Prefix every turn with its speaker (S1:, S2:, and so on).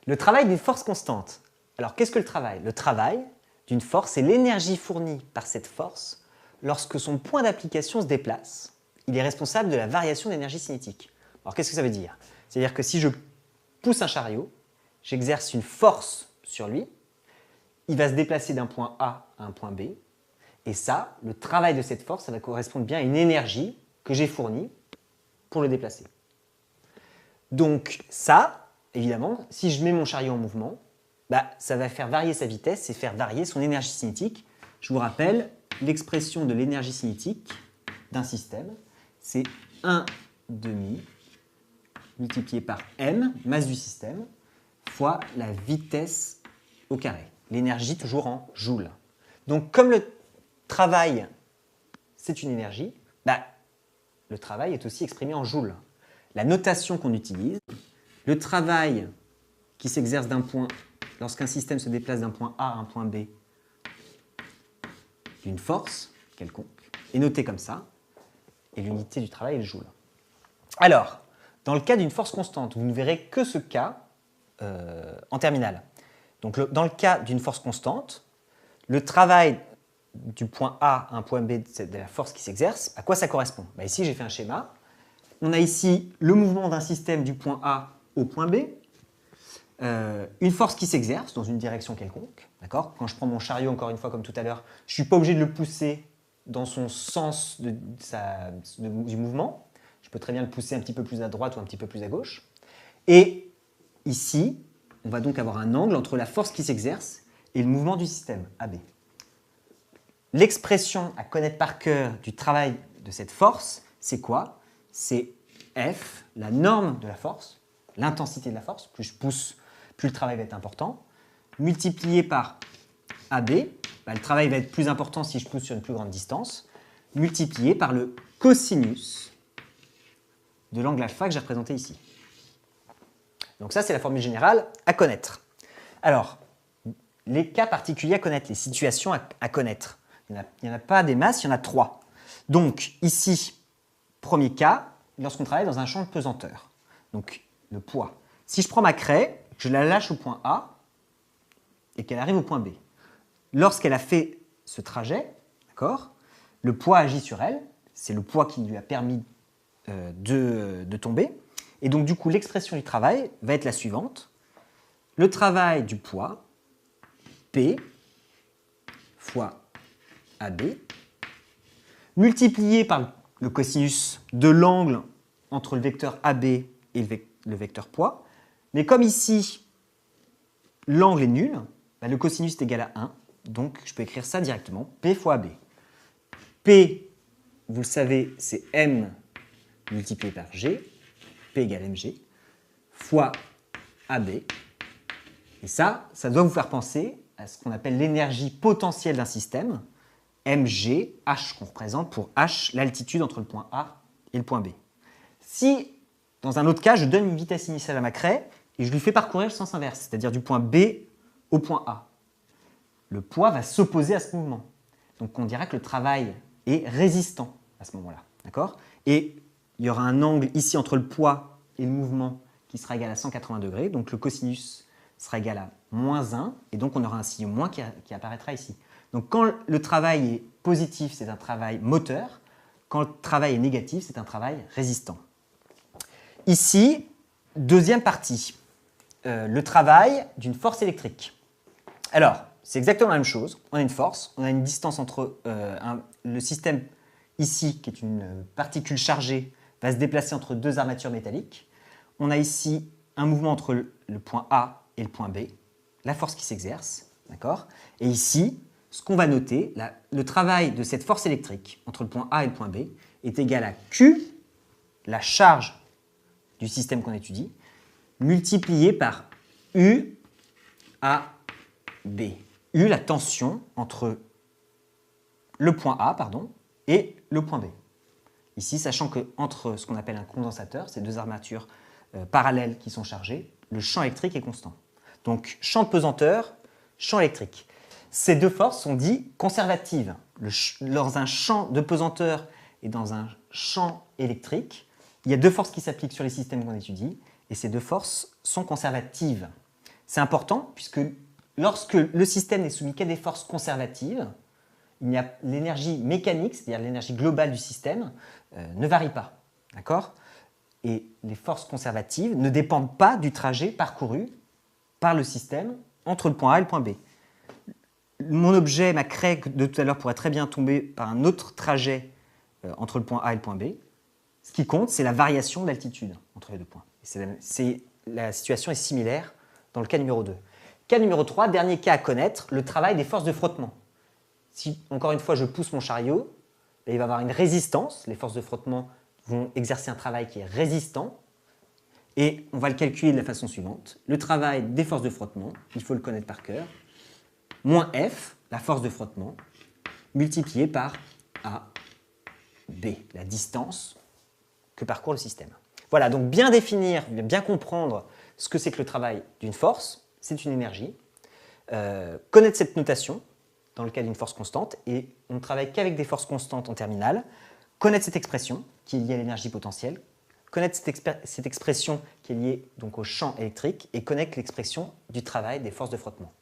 S1: Le travail d'une force constante. Alors, qu'est-ce que le travail? Le travail d'une force, c'est l'énergie fournie par cette force lorsque son point d'application se déplace. Il est responsable de la variation d'énergie cinétique. Alors, qu'est-ce que ça veut dire? C'est-à-dire que si je pousse un chariot, j'exerce une force sur lui, il va se déplacer d'un point A à un point B, et ça, le travail de cette force, ça va correspondre bien à une énergie que j'ai fournie pour le déplacer. Donc ça, évidemment, si je mets mon chariot en mouvement, ça va faire varier sa vitesse et faire varier son énergie cinétique. Je vous rappelle, l'expression de l'énergie cinétique d'un système, c'est 1/2 multiplié par m, masse du système, fois la vitesse au carré. L'énergie toujours en joules. Donc comme le travail, c'est une énergie, le travail est aussi exprimé en joules. La notation qu'on utilise, le travail qui s'exerce d'un point, lorsqu'un système se déplace d'un point A à un point B, d'une force quelconque, est noté comme ça, et l'unité du travail est le joule. Alors, dans le cas d'une force constante, vous ne verrez que ce cas en terminale. Donc, dans le cas d'une force constante, le travail du point A à un point B de la force qui s'exerce, à quoi ça correspond? Ici, j'ai fait un schéma. On a ici le mouvement d'un système du point A au point B, une force qui s'exerce dans une direction quelconque. Quand je prends mon chariot, encore une fois, comme tout à l'heure, je ne suis pas obligé de le pousser dans son sens du mouvement. Je peux très bien le pousser un petit peu plus à droite ou un petit peu plus à gauche. Et ici, on va donc avoir un angle entre la force qui s'exerce et le mouvement du système, AB. L'expression à connaître par cœur du travail de cette force, c'est quoi? C'est F, la norme de la force, l'intensité de la force. Plus je pousse, plus le travail va être important, multiplié par AB, le travail va être plus important si je pousse sur une plus grande distance, multiplié par le cosinus de l'angle alpha que j'ai représenté ici. Donc ça, c'est la formule générale à connaître. Alors, les cas particuliers à connaître, les situations à connaître. Il n'y en a pas des masses, il y en a 3. Donc ici, premier cas, lorsqu'on travaille dans un champ de pesanteur, donc le poids. Si je prends ma craie, je la lâche au point A et qu'elle arrive au point B. Lorsqu'elle a fait ce trajet, le poids agit sur elle, c'est le poids qui lui a permis de tomber. Et donc du coup, l'expression du travail va être la suivante. Le travail du poids, P fois AB, multiplié par le cosinus de l'angle entre le vecteur AB et le vecteur poids. Mais comme ici, l'angle est nul, le cosinus est égal à 1. Donc, je peux écrire ça directement, P fois AB. P, vous le savez, c'est M multiplié par G, P égale mg, fois AB. Et ça doit vous faire penser à ce qu'on appelle l'énergie potentielle d'un système, mg, h qu'on représente pour h, l'altitude entre le point A et le point B. Si, dans un autre cas, je donne une vitesse initiale à ma craie et je lui fais parcourir le sens inverse, c'est-à-dire du point B au point A, le poids va s'opposer à ce mouvement. Donc on dirait que le travail est résistant à ce moment-là. Et il y aura un angle ici entre le poids et le mouvement qui sera égal à 180 degrés. Donc le cosinus sera égal à moins 1. Et donc on aura un signe moins qui apparaîtra ici. Donc quand le travail est positif, c'est un travail moteur. Quand le travail est négatif, c'est un travail résistant. Ici, deuxième partie, le travail d'une force électrique. Alors, c'est exactement la même chose. On a une force, on a une distance entre le système ici, qui est une particule chargée, va se déplacer entre deux armatures métalliques. On a ici un mouvement entre le point A et le point B, la force qui s'exerce. Et ici, ce qu'on va noter, le travail de cette force électrique entre le point A et le point B est égal à Q, la charge du système qu'on étudie, multiplié par U à B. U, la tension entre le point A et le point B. Ici, sachant qu'entre ce qu'on appelle un condensateur, ces deux armatures parallèles qui sont chargées, le champ électrique est constant. Donc, champ de pesanteur, champ électrique. Ces deux forces sont dites conservatives. Dans un champ de pesanteur et dans un champ électrique, il y a deux forces qui s'appliquent sur les systèmes qu'on étudie, et ces deux forces sont conservatives. C'est important puisque lorsque le système n'est soumis qu'à des forces conservatives, l'énergie mécanique, c'est-à-dire l'énergie globale du système, ne varie pas. D'accord ? Et les forces conservatives ne dépendent pas du trajet parcouru par le système entre le point A et le point B. Mon objet, ma craie de tout à l'heure, pourrait très bien tomber par un autre trajet entre le point A et le point B. Ce qui compte, c'est la variation d'altitude entre les deux points. La situation est similaire dans le cas numéro 2. Cas numéro 3, dernier cas à connaître, le travail des forces de frottement. Si, encore une fois, je pousse mon chariot, il va y avoir une résistance. Les forces de frottement vont exercer un travail qui est résistant. Et on va le calculer de la façon suivante. Le travail des forces de frottement, il faut le connaître par cœur, moins F, la force de frottement, multiplié par AB, la distance que parcourt le système. Voilà, donc bien définir, bien comprendre ce que c'est que le travail d'une force, c'est une énergie. Connaître cette notation dans le cas d'une force constante, et on ne travaille qu'avec des forces constantes en terminale. Connaître cette expression qui est liée à l'énergie potentielle, connaître cette expression qui est liée donc au champ électrique, et connaître l'expression du travail des forces de frottement.